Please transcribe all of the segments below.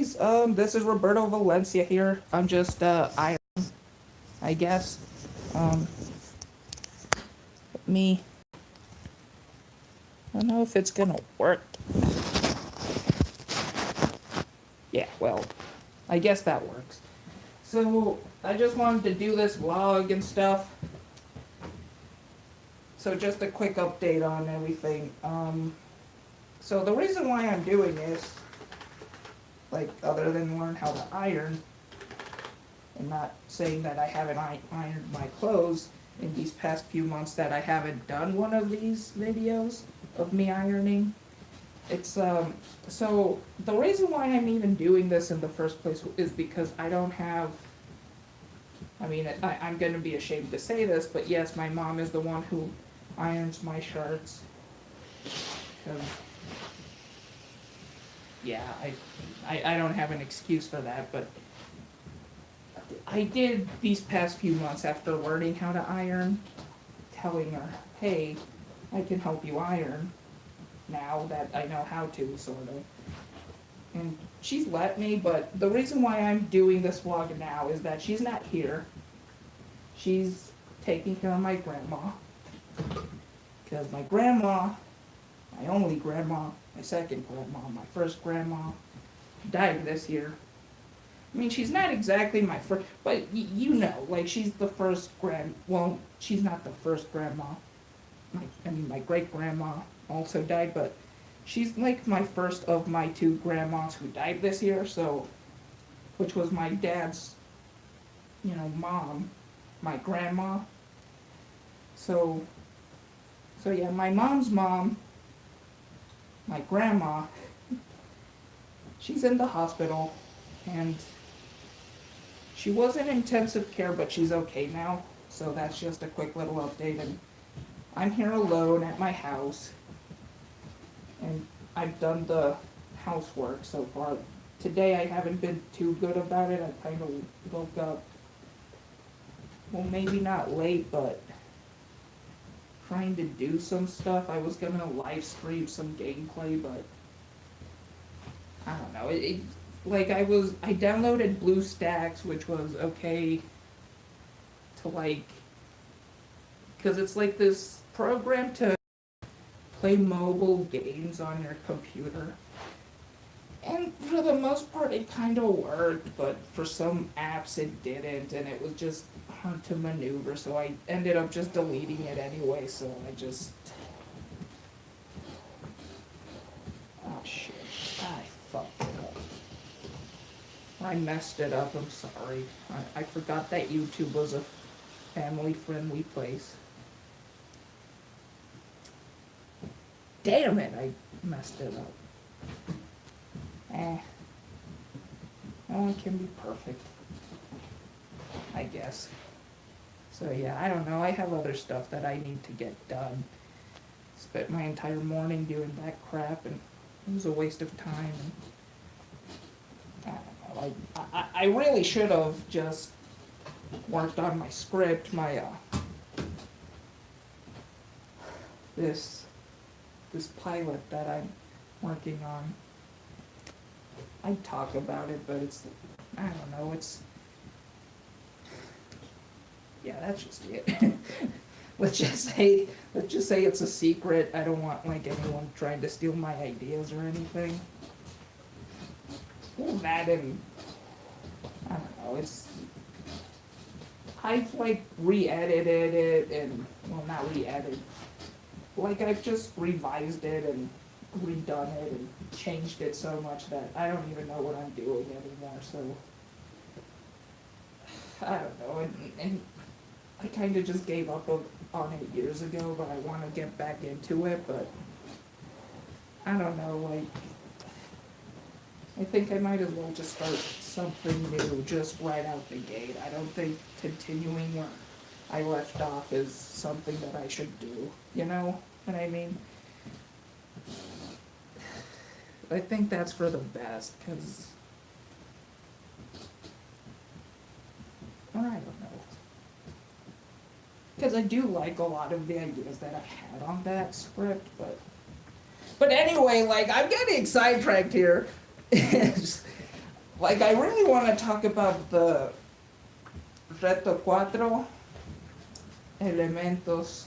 guys, this is Roberto Valencia here. I'm just, I guess, um, me, I don't know if it's gonna work. Yeah, well, I guess that works. So, I just wanted to do this vlog and stuff. So just a quick update on everything. So the reason why I'm doing this, like, other than learn how to iron, and not saying that I haven't ironed my clothes in these past few months, that I haven't done one of these videos of me ironing. It's, so the reason why I'm even doing this in the first place is because I don't have, I mean, I'm gonna be ashamed to say this, but yes, my mom is the one who irons my shirts. 'Cause, yeah, I don't have an excuse for that, but I did these past few months after learning how to iron, telling her, hey, I can help you iron now that I know how to, sort of. And she's let me, but the reason why I'm doing this vlog now is that she's not here. She's taking care of my grandma. Because my grandma, my only grandma, my second grandma, my first grandma, died this year. I mean, she's not exactly my first, but you know, like, she's the first well, she's not the first grandma. My great-grandma also died, but she's like my first of my two grandmas who died this year, so, which was my dad's, mom, my grandma. So yeah, my mom's mom, my grandma, she's in the hospital, and she was in intensive care, but she's okay now. So that's just a quick little update. And I'm here alone at my house, and I've done the housework so far. Today I haven't been too good about it. I kind of woke up, well, maybe not late, but trying to do some stuff. I was gonna live stream some gameplay, but I don't know. I downloaded BlueStacks, which was okay to, like, because it's like this program to play mobile games on your computer. And for the most part, it kind of worked, but for some apps it didn't, and it was just hard to maneuver, so I ended up just deleting it anyway, so I just... Oh shit, I fucked it up. I messed it up, I'm sorry. I forgot that YouTube was a family-friendly place. Damn it, I messed it up. No one can be perfect, I guess. So yeah, I don't know, I have other stuff that I need to get done. Spent my entire morning doing that crap, and it was a waste of time. And I don't know, I really should have just worked on my script, this pilot that I'm working on. I talk about it, but it's, I don't know, it's, yeah, that's just it. let's just say it's a secret. I don't want, like, anyone trying to steal my ideas or anything. Well, that, and I don't know, it's, I've, like, re-edited it, and, well, not re-edited, like, I've just revised it and redone it and changed it so much that I don't even know what I'm doing anymore, so I don't know, and I kind of just gave up on it years ago, but I want to get back into it, but I don't know, like, I think I might as well just start something new just right out the gate. I don't think continuing where I left off is something that I should do, you know what I mean? I think that's for the best, because I don't know. Because I do like a lot of the ideas that I had on that script, but anyway, like, I'm getting sidetracked here. like, I really want to talk about the Reto 4, Elementos,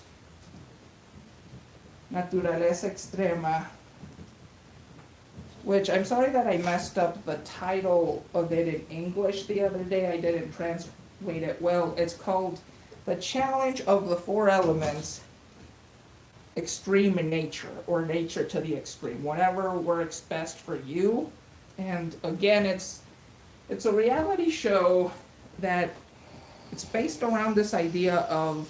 Naturaleza Extrema, which I'm sorry that I messed up the title of it in English the other day. I didn't translate it well. It's called The Challenge of the Four Elements, Extreme in Nature, or Nature to the Extreme. Whatever works best for you. And again, it's a reality show that it's based around this idea of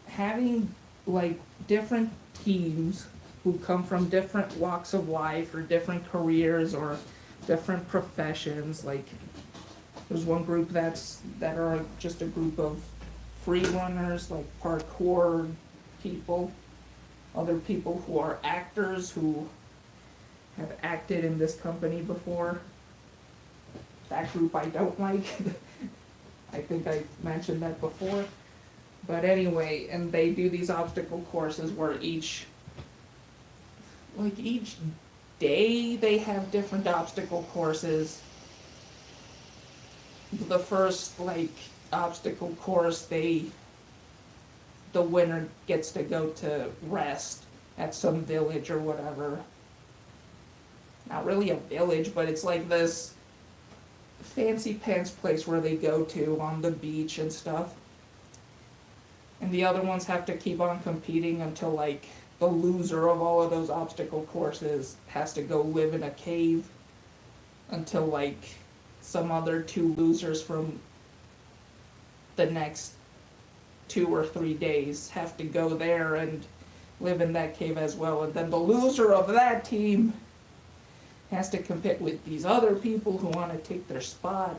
having like different teams who come from different walks of life or different careers or different professions. Like there's one group that are just a group of free runners, like parkour people, other people who are actors who have acted in this company before. That group I don't like. I think I mentioned that before. But anyway, and they do these obstacle courses where each day they have different obstacle courses. The first obstacle course, the winner gets to go to rest at some village or whatever. Not really a village, but it's like this fancy pants place where they go to on the beach and stuff. And the other ones have to keep on competing until the loser of all of those obstacle courses has to go live in a cave until some other two losers from the next 2 or 3 days have to go there and live in that cave as well. And then the loser of that team has to compete with these other people who want to take their spot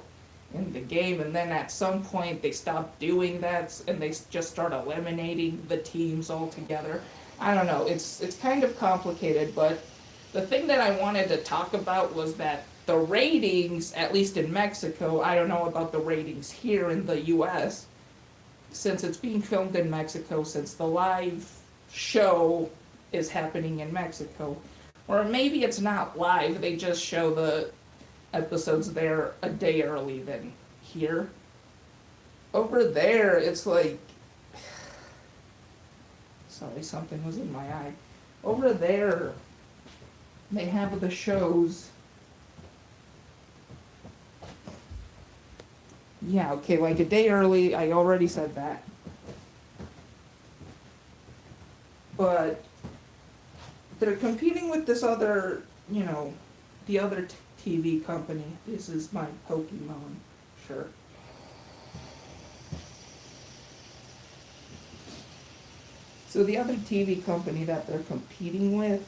in the game, and then at some point they stop doing that and they just start eliminating the teams altogether. I don't know, it's kind of complicated, but the thing that I wanted to talk about was that the ratings, at least in Mexico, I don't know about the ratings here in the US, since it's being filmed in Mexico, since the live show is happening in Mexico. Or maybe it's not live, they just show the episodes there a day early than here. Over there, it's sorry, something was in my eye. Over there, they have the shows. Yeah, okay, a day early, I already said that. But they're competing with this other, the other TV company. This is my Pokemon shirt. So the other TV company that they're competing with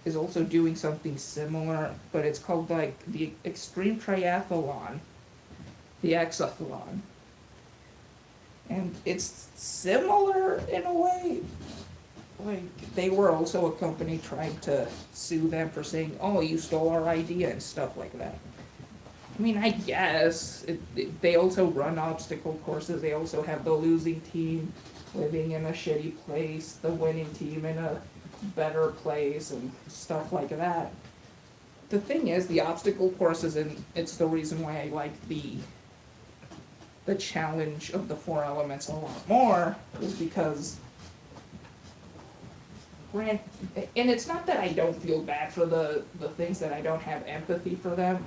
is also doing something similar, but it's called the Extreme Triathlon, the Exathlon. And it's similar in a way. They were also a company trying to sue them for saying, oh, you stole our idea and stuff like that. I mean, I guess. They also run obstacle courses. They also have the losing team living in a shitty place, the winning team in a better place, and stuff like that. The thing is, the obstacle courses, and it's the reason why I like the challenge of the four elements a lot more, is because and it's not that I don't feel bad for the things that I don't have empathy for them.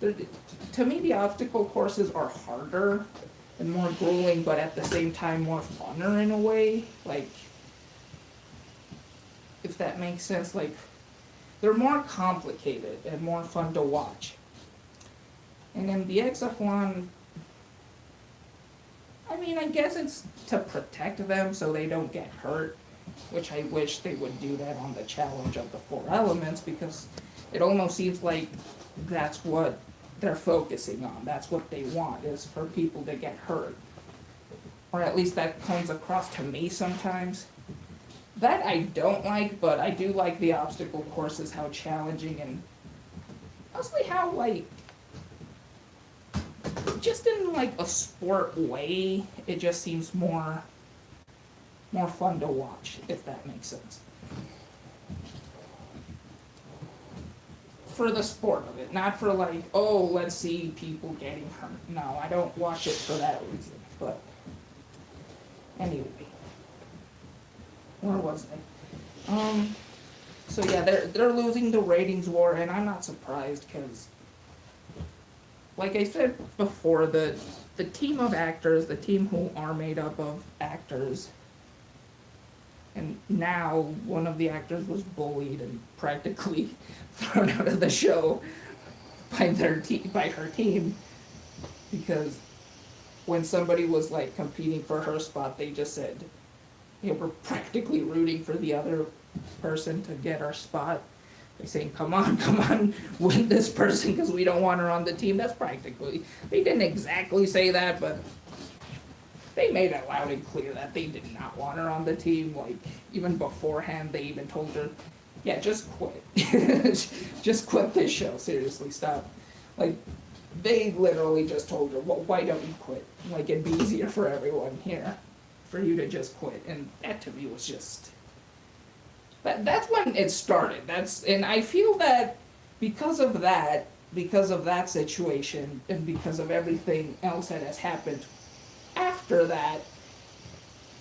To me, the obstacle courses are harder and more grueling, but at the same time more funner in a way. If that makes sense, they're more complicated and more fun to watch. And in the Exathlon, I mean, I guess it's to protect them so they don't get hurt, which I wish they would do that on the challenge of the four elements, because it almost seems like that's what they're focusing on. That's what they want, is for people to get hurt. Or at least that comes across to me sometimes. That I don't like, but I do like the obstacle courses, how challenging, and mostly how, just in, a sport way, it just seems more more fun to watch, if that makes sense. For the sport of it, not for like, oh, let's see people getting hurt. No, I don't watch it for that reason. But anyway, where was I? So yeah, they're losing the ratings war, and I'm not surprised because, like I said before, the team of actors, the team who are made up of actors, and now one of the actors was bullied and practically thrown out of the show by by her team, because when somebody was like competing for her spot, they just said they were practically rooting for the other person to get our spot. They're saying, come on, win this person because we don't want her on the team. That's practically, they didn't exactly say that, but they made it loud and clear that they did not want her on the team. Like, even beforehand, they even told her, yeah, just quit. Just quit this show, seriously, stop. Like, they literally just told her, well, why don't you quit? Like, it'd be easier for everyone here for you to just quit. And that to me was just, that's when it started. And I feel that because of that situation, and because of everything else that has happened after that,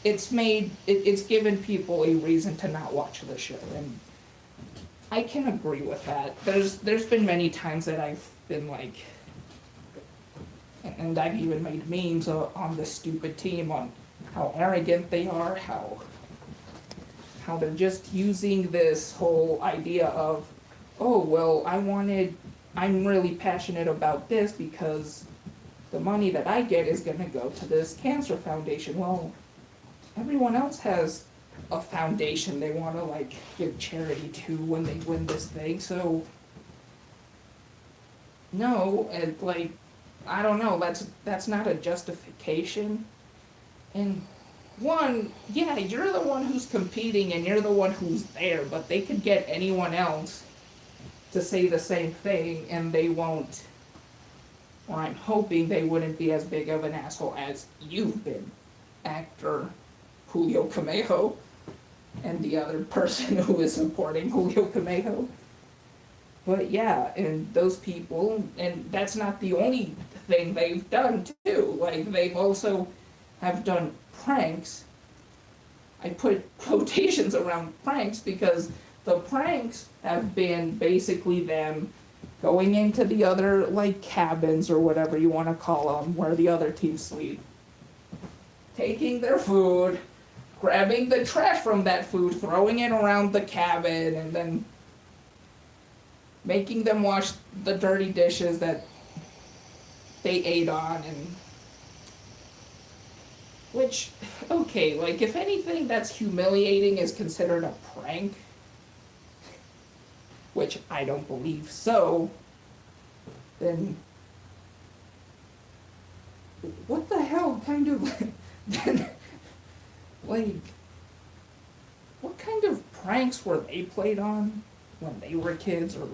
it's given people a reason to not watch the show, and I can agree with that. There's been many times that I've been like, and I've even made memes on this stupid team on how arrogant they are, how they're just using this whole idea of, oh, well, I'm really passionate about this because the money that I get is going to go to this cancer foundation. Well, everyone else has a foundation they want to like give charity to when they win this thing. So no, and like, I don't know, that's not a justification. And one, yeah, you're the one who's competing and you're the one who's there, but they could get anyone else to say the same thing and they won't, or I'm hoping they wouldn't be as big of an asshole as you've been, actor Julio Camejo, and the other person who is supporting Julio Camejo. But yeah, and those people, and that's not the only thing they've done too. Like, they've also have done pranks. I put quotations around pranks because the pranks have been basically them going into the other, like, cabins or whatever you want to call them, where the other team sleep, taking their food, grabbing the trash from that food, throwing it around the cabin, and then making them wash the dirty dishes that they ate on. And which, okay, like, if anything that's humiliating is considered a prank, which I don't believe so, then what the hell kind of, like, what kind of pranks were they played on when they were kids? Or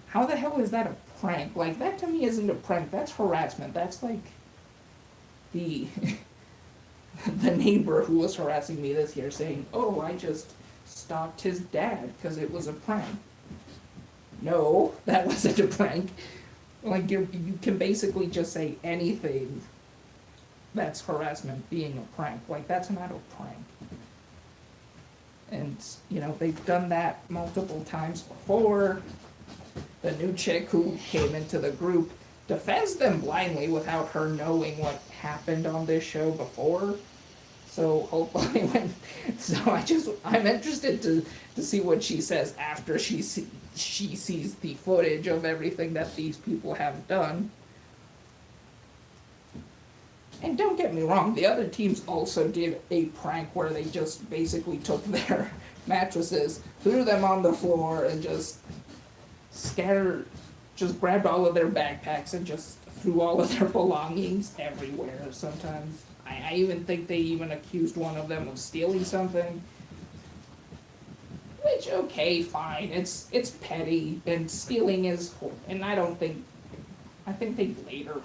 how the hell is that a prank? Like, that to me isn't a prank, that's harassment. That's like the the neighbor who was harassing me this year saying, oh, I just stalked his dad because it was a prank. No, that wasn't a prank. Like, you can basically just say anything that's harassment being a prank. Like, that's not a prank. And, you know, they've done that multiple times before. The new chick who came into the group defends them blindly without her knowing what happened on this show before. So hopefully I'm interested to see what she says after she sees the footage of everything that these people have done. And don't get me wrong, the other teams also did a prank where they just basically took their mattresses, threw them on the floor, and just grabbed all of their backpacks and just threw all of their belongings everywhere. Sometimes I even think they even accused one of them of stealing something. Which, okay, fine, it's petty, and stealing is, and I think they later,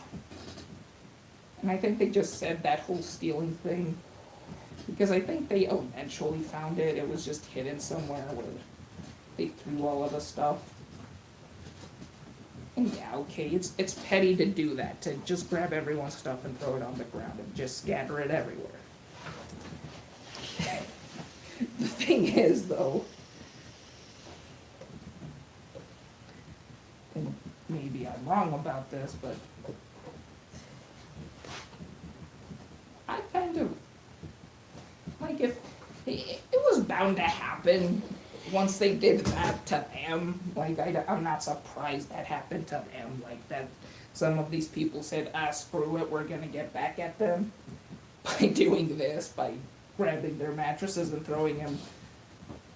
and I think they just said that whole stealing thing Because I think they eventually found it. It was just hidden somewhere where they threw all of the stuff. And yeah, okay, it's petty to do that, to just grab everyone's stuff and throw it on the ground and just scatter it everywhere. The thing is, though, and maybe I'm wrong about this, but I kind of, like, if it was bound to happen once they did that to them. Like, I'm not surprised that happened to them. Like, that some of these people said, screw it, we're gonna get back at them by doing this, by grabbing their mattresses and throwing them.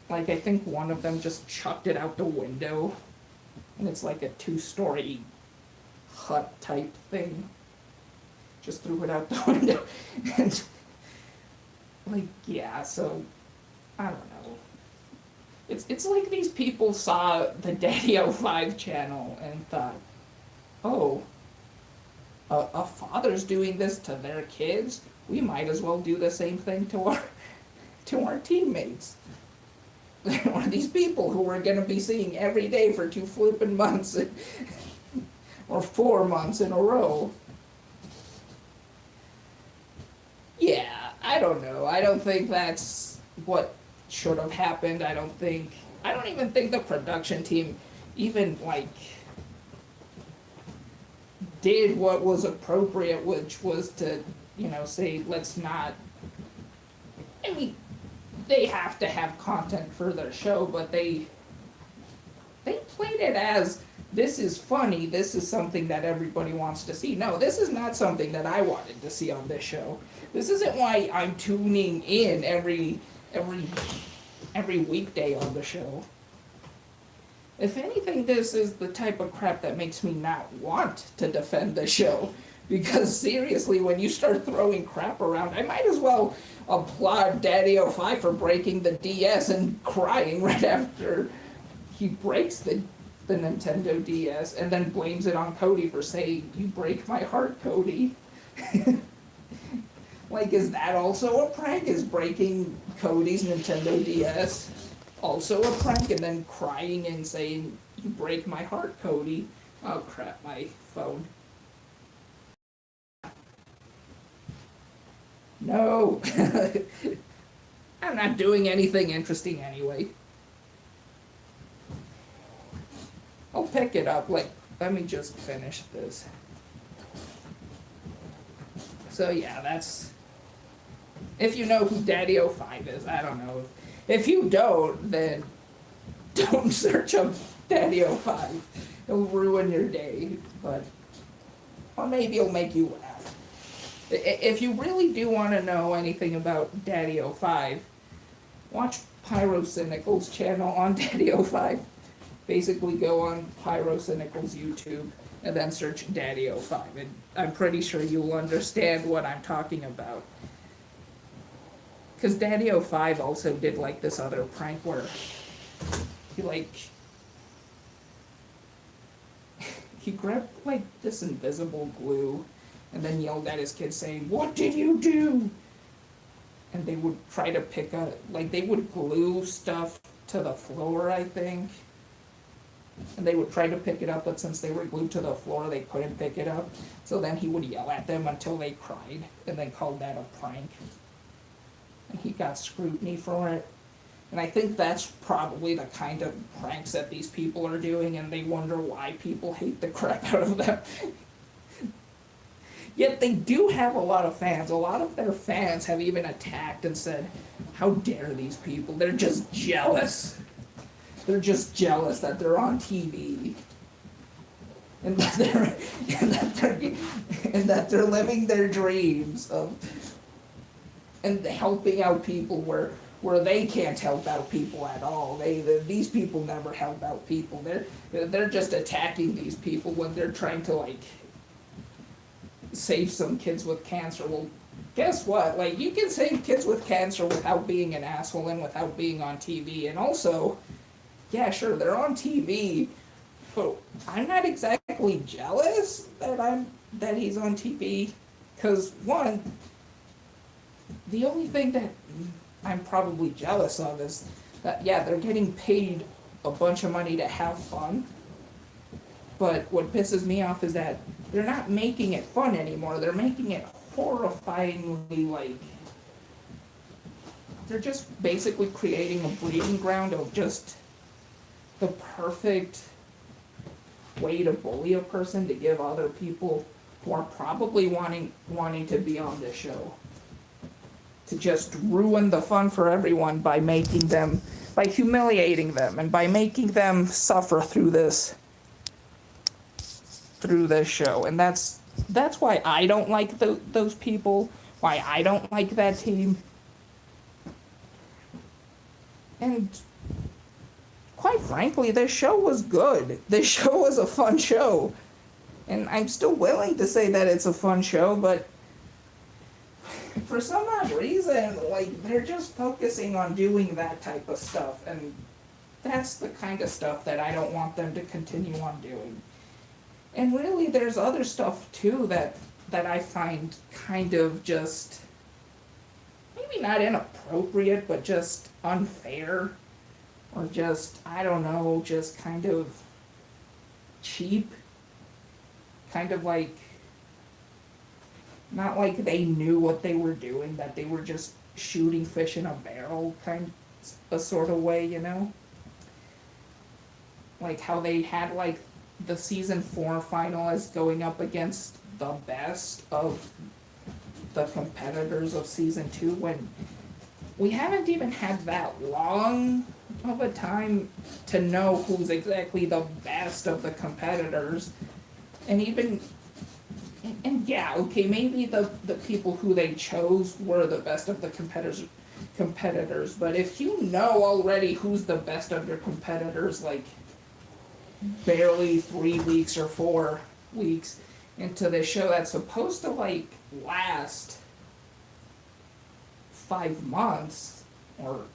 Like, I think one of them just chucked it out the window, and it's like a 2-story hut type thing. Just threw it out the window. And, like, yeah, so, I don't know. It's like these people saw the Daddy-O-5 channel and thought, oh, a father's doing this to their kids? We might as well do the same thing to our teammates. Or these people who we're gonna be seeing every day for 2 flippin' months, or 4 months in a row. Yeah, I don't know. I don't think that's what should have happened. I don't even think the production team even, like, did what was appropriate, which was to, say, let's not, I mean, they have to have content for their show, but they played it as, this is funny, this is something that everybody wants to see. No, this is not something that I wanted to see on this show. This isn't why I'm tuning in every weekday on the show. If anything, this is the type of crap that makes me not want to defend the show. Because seriously, when you start throwing crap around, I might as well applaud Daddy-O-5 for breaking the DS and crying right after he breaks the Nintendo DS, and then blames it on Cody for saying, "You break my heart, Cody." Like, is that also a prank? Is breaking Cody's Nintendo DS also a prank? And then crying and saying, "You break my heart, Cody." Oh crap, my phone. No. I'm not doing anything interesting anyway. I'll pick it up, like, let me just finish this. So yeah, that's, if you know who Daddy-O-5 is, I don't know. If you don't, then don't search up Daddy-O-5. It'll ruin your day, but, or maybe it'll make you laugh. If you really do want to know anything about Daddy-O-5, watch Pyrocynical's channel on Daddy-O-5. Basically go on Pyrocynical's YouTube and then search Daddy-O-5, and I'm pretty sure you'll understand what I'm talking about. Because Daddy-O-5 also did, like, this other prank where he grabbed, like, this invisible glue and then yelled at his kids saying, "What did you do?" And they would try to pick up, like, they would glue stuff to the floor, I think. And they would try to pick it up, but since they were glued to the floor, they couldn't pick it up. So then he would yell at them until they cried, and then called that a prank. And he got scrutiny for it. And I think that's probably the kind of pranks that these people are doing, and they wonder why people hate the crap out of them. Yet they do have a lot of fans. A lot of their fans have even attacked and said, "How dare these people? They're just jealous. They're just jealous that they're on TV. And that they're living their dreams of and helping out people where they can't help out people at all. These people never help out people. They're just attacking these people when they're trying to, like, save some kids with cancer." Well, guess what? Like, you can save kids with cancer without being an asshole and without being on TV. And also, yeah, sure, they're on TV, but I'm not exactly jealous that he's on TV. Because, one, The only thing that I'm probably jealous of is that, yeah, they're getting paid a bunch of money to have fun. But what pisses me off is that they're not making it fun anymore. They're making it horrifyingly like they're just basically creating a breeding ground of just the perfect way to bully a person to give other people who are probably wanting to be on this show to just ruin the fun for everyone by making them by humiliating them and by making them suffer through this show. And that's why I don't like those people, why I don't like that team. And quite frankly, this show was good. This show was a fun show. And I'm still willing to say that it's a fun show, but for some odd reason, like, they're just focusing on doing that type of stuff, and that's the kind of stuff that I don't want them to continue on doing. And really, there's other stuff, too, that I find kind of just, maybe not inappropriate, but just unfair, or just, I don't know, just kind of cheap. Kind of like, not like they knew what they were doing, that they were just shooting fish in a barrel kind of sort of way, you know? Like how they had like the season 4 finalists going up against the best of the competitors of season 2 when we haven't even had that long of a time to know who's exactly the best of the competitors. And even, and yeah, okay, maybe the people who they chose were the best of the competitors, but if you know already who's the best of your competitors, like, barely 3 weeks or 4 weeks into this show that's supposed to, like, last 5 months, or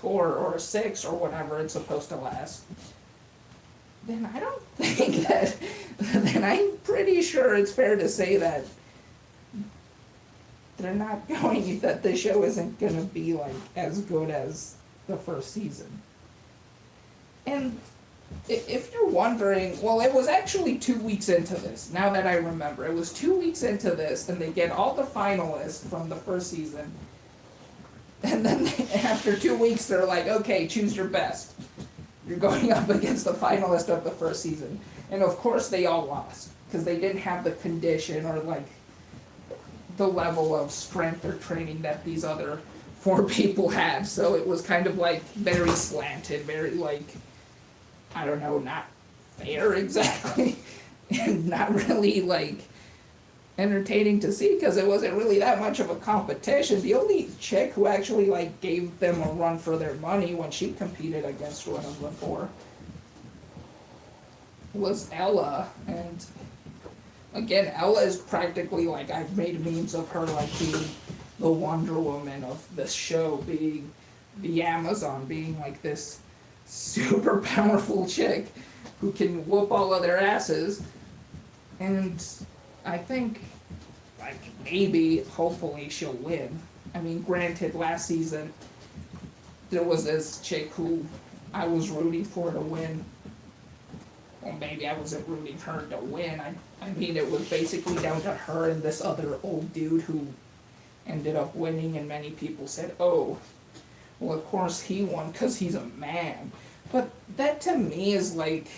4 or 6 or whatever it's supposed to last, then I don't think that, then I'm pretty sure it's fair to say that they're not going, that the show isn't gonna be like as good as the first season. And if you're wondering, well, it was actually 2 weeks into this, now that I remember. It was 2 weeks into this, and they get all the finalists from the first season, and then after 2 weeks they're like, okay, choose your best. You're going up against the finalist of the first season. And of course they all lost, because they didn't have the condition or like the level of strength or training that these other 4 people had. So it was kind of like very slanted, very like, I don't know, not fair exactly, and not really like entertaining to see, because it wasn't really that much of a competition. The only chick who actually like gave them a run for their money when she competed against one of the 4 was Ella. And again, Ella is practically like, I've made memes of her like being the Wonder Woman of this show, being the Amazon, being like this super powerful chick who can whoop all of their asses. And I think, like, maybe, hopefully, she'll win. I mean, granted, last season, there was this chick who I was rooting for to win. Well, maybe I wasn't rooting her to win. I mean, it was basically down to her and this other old dude who ended up winning, and many people said, oh, well, of course he won because he's a man. But that, to me, is, like,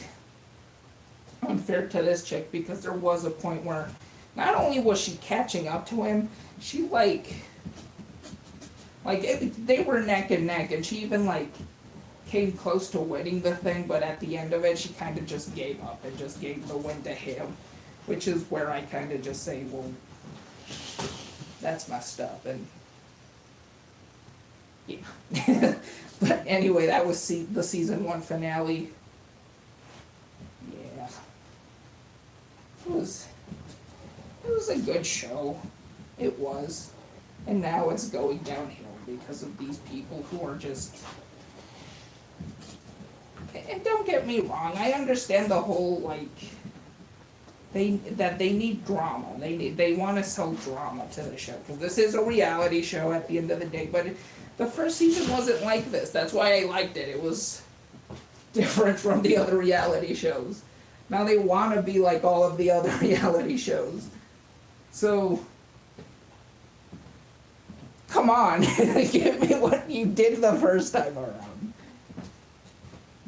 unfair to this chick, because there was a point where not only was she catching up to him, she they were neck and neck, and she even like came close to winning the thing, but at the end of it she kind of just gave up and just gave the win to him, which is where I kind of just say, well, that's messed up. And yeah. But anyway, that was the season 1 finale. Yeah. It was a good show. It was. And now it's going downhill because of these people who are just... And don't get me wrong, I understand the whole, like, they need drama. They want to sell drama to the show because this is a reality show at the end of the day. But the first season wasn't like this. That's why I liked it. It was different from the other reality shows. Now they want to be like all of the other reality shows. So come on, give me what you did the first time around.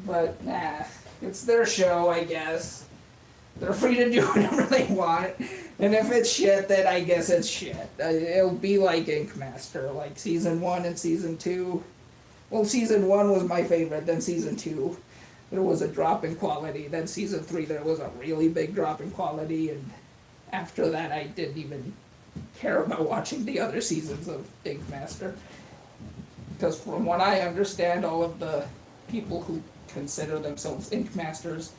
But nah, it's their show, I guess. They're free to do whatever they want, and if it's shit, then I guess it's shit. It'll be like Ink Master, like season 1 and season 2. Well, season 1 was my favorite, then season 2, there was a drop in quality, then season 3, there was a really big drop in quality, and after that, I didn't even care about watching the other seasons of Ink Master. Because from what I understand, all of the people who consider themselves Ink Masters,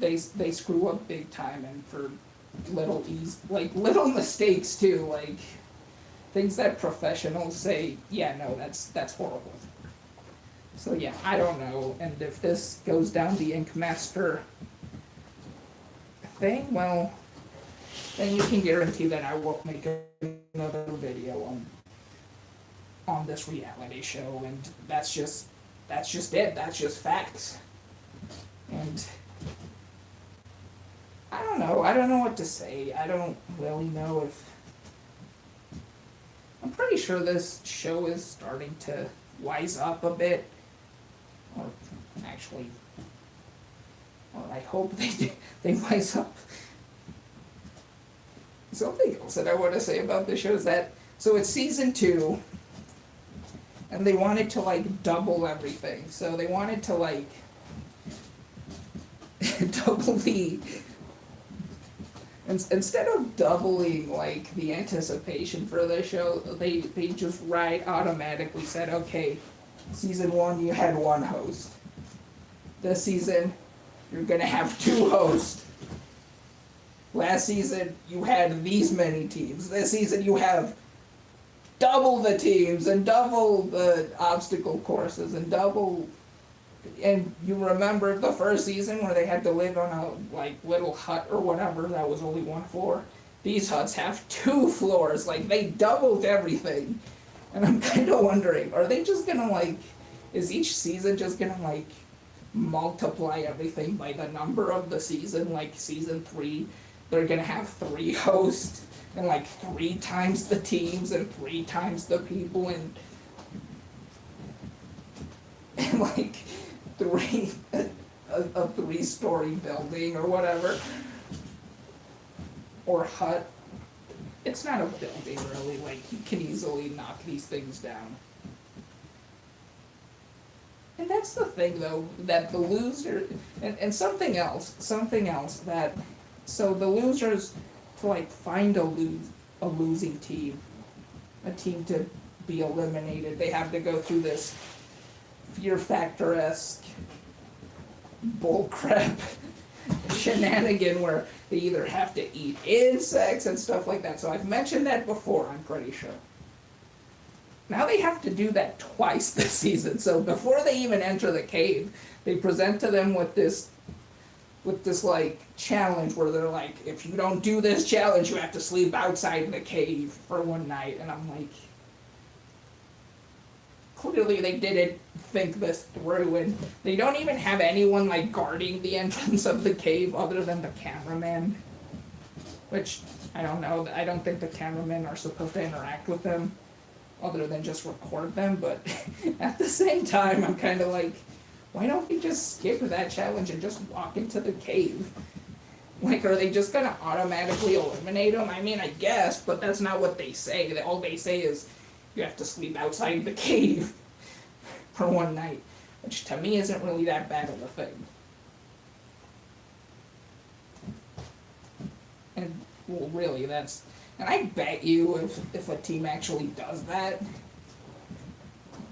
they screw up big time, and for little little mistakes too, like things that professionals say, yeah, no, that's horrible. So yeah, I don't know, and if this goes down the Ink Master thing, well, then you can guarantee that I won't make another video on this reality show, and that's just it. That's just facts. And I don't know. I don't know what to say. I don't really know if... I'm pretty sure this show is starting to wise up a bit. Or actually... Or I hope they wise up. Something else that I want to say about this show is that... So it's season 2. And they wanted to, like, double everything. So they wanted to, like... double the... Instead of doubling, like, the anticipation for the show, they just automatically said, okay, season 1 you had 1 host. This season, you're gonna have 2 hosts. Last season, you had these many teams. This season, you have double the teams, and double the obstacle courses, and double... And you remember the first season where they had to live on a like little hut or whatever that was only 1 floor? These huts have 2 floors. Like, they doubled everything. And I'm kind of wondering, are they just gonna like, is each season just gonna like multiply everything by the number of the season? Like season 3, they're gonna have 3 hosts and like 3 times the teams and 3 times the people and like a 3-story building or whatever, or hut. It's not a building really, like you can easily knock these things down. And that's the thing though, that the loser, and something else that, so the losers, to like find a losing team, a team to be eliminated, they have to go through this Fear Factor-esque bullcrap shenanigan where they either have to eat insects and stuff like that. So I've mentioned that before, I'm pretty sure. Now they have to do that twice this season. So before they even enter the cave, they present to them with this like challenge where they're like, if you don't do this challenge, you have to sleep outside the cave for 1 night. And I'm like, clearly they didn't think this through, and they don't even have anyone like guarding the entrance of the cave other than the cameraman, which I don't know. I don't think the cameramen are supposed to interact with them other than just record them, but at the same time I'm kind of like, why don't we just skip that challenge and just walk into the cave? Like, are they just gonna automatically eliminate them? I mean, I guess, but that's not what they say. All they say is you have to sleep outside the cave for 1 night, which to me isn't really that bad of a thing. And, well, really, and I bet you if a team actually does that,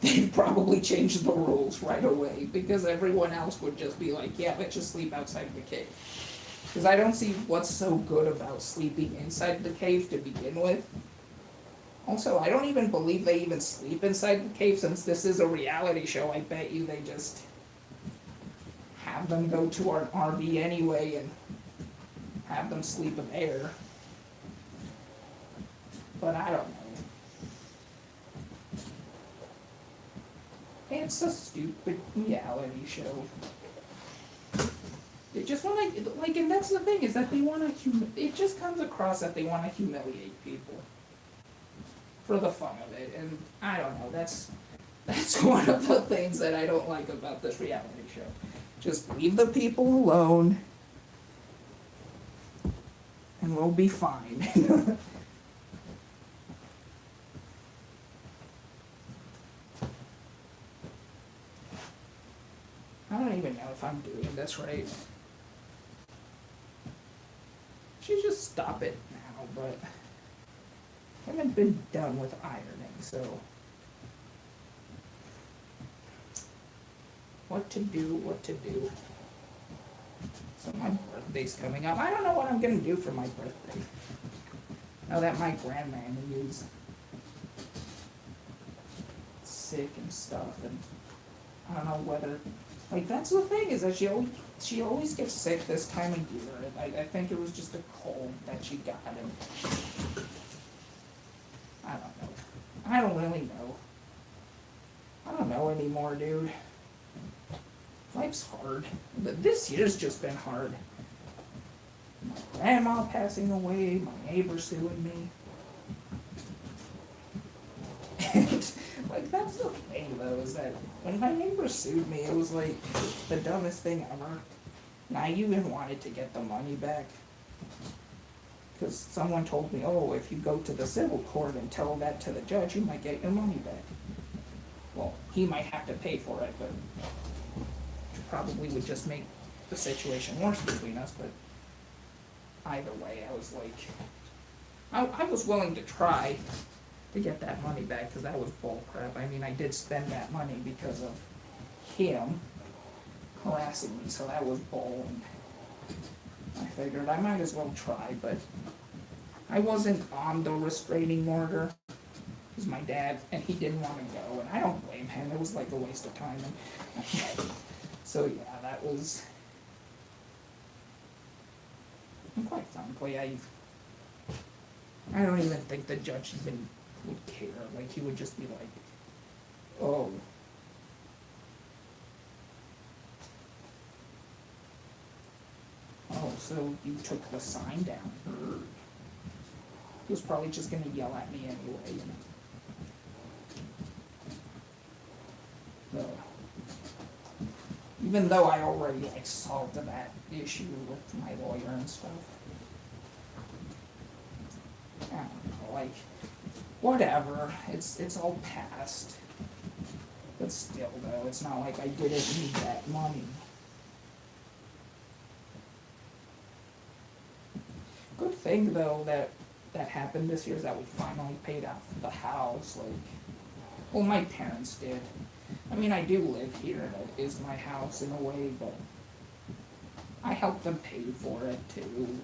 they'd probably change the rules right away, because everyone else would just be like, yeah, let's just sleep outside the cave. Because I don't see what's so good about sleeping inside the cave to begin with. Also, I don't even believe they even sleep inside the cave, since this is a reality show. I bet you they just have them go to an RV anyway and have them sleep there. But I don't know. It's a stupid reality show. They just want to, like, and that's the thing, is that they want to, it just comes across that they want to humiliate people for the fun of it, and I don't know, that's one of the things that I don't like about this reality show. Just leave the people alone, and we'll be fine. I don't even know if I'm doing this right. Should just stop it now, but I haven't been done with ironing, so what to do. So my birthday's coming up. I don't know what I'm gonna do for my birthday. Now that my grandmammy is sick and stuff, and I don't know whether, like, that's the thing, is that she always gets sick this time of year. I think it was just a cold that she got, and I don't know. I don't really know. I don't know anymore, dude. Life's hard. But this year's just been hard. My grandma passing away, my neighbor suing me. And, like, that's the thing, though, is that when my neighbor sued me, it was like the dumbest thing ever. And I even wanted to get the money back. Because someone told me, oh, if you go to the civil court and tell that to the judge, you might get your money back. Well, he might have to pay for it, but probably would just make the situation worse between us. But either way, I was like, I was willing to try to get that money back, because that was bull crap. I mean, I did spend that money because of him harassing me, so that was bull, and I figured I might as well try. But I wasn't on the restraining order. It was my dad, and he didn't want to go, and I don't blame him. It was like a waste of time. And so yeah, that was, and quite frankly, I don't even think the judge even would care. Like, he would just be like, oh. Oh, so you took the sign down. He was probably just gonna yell at me anyway, you know. So, even though I already, like, solved that issue with my lawyer and stuff. I don't know, like, whatever, it's all past. But still, though, it's not like I didn't need that money. Good thing, though, that happened this year, is that we finally paid off the house. Like, well, my parents did. I mean, I do live here, that is my house in a way, but I helped them pay for it too.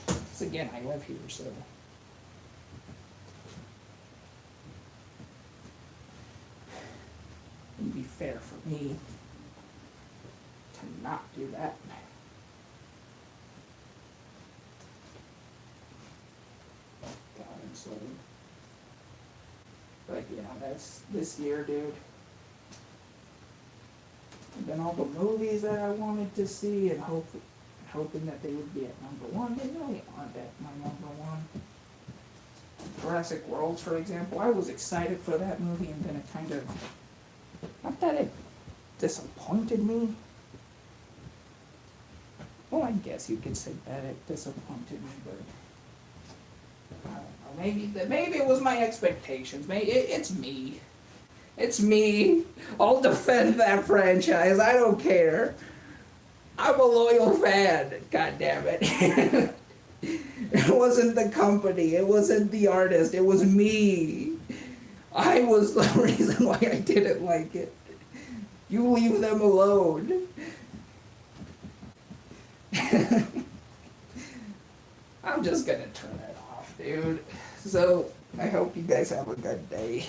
Because again, I live here, so. It'd be fair for me to not do that. God, I'm sweating. But yeah, that's this year, dude. And then all the movies that I wanted to see, and hoping that they would be at #1. They really aren't at my #1. Jurassic World, for example, I was excited for that movie, and then it kind of, not that it disappointed me. Well, I guess you could say that it disappointed me, but I don't know, maybe it was my expectations. Maybe it's me. It's me. I'll defend that franchise. I don't care. I'm a loyal fan. God damn it. It wasn't the company. It wasn't the artist. It was me. I was the reason why I didn't like it. You leave them alone. I'm just gonna turn it off, dude. So, I hope you guys have a good day.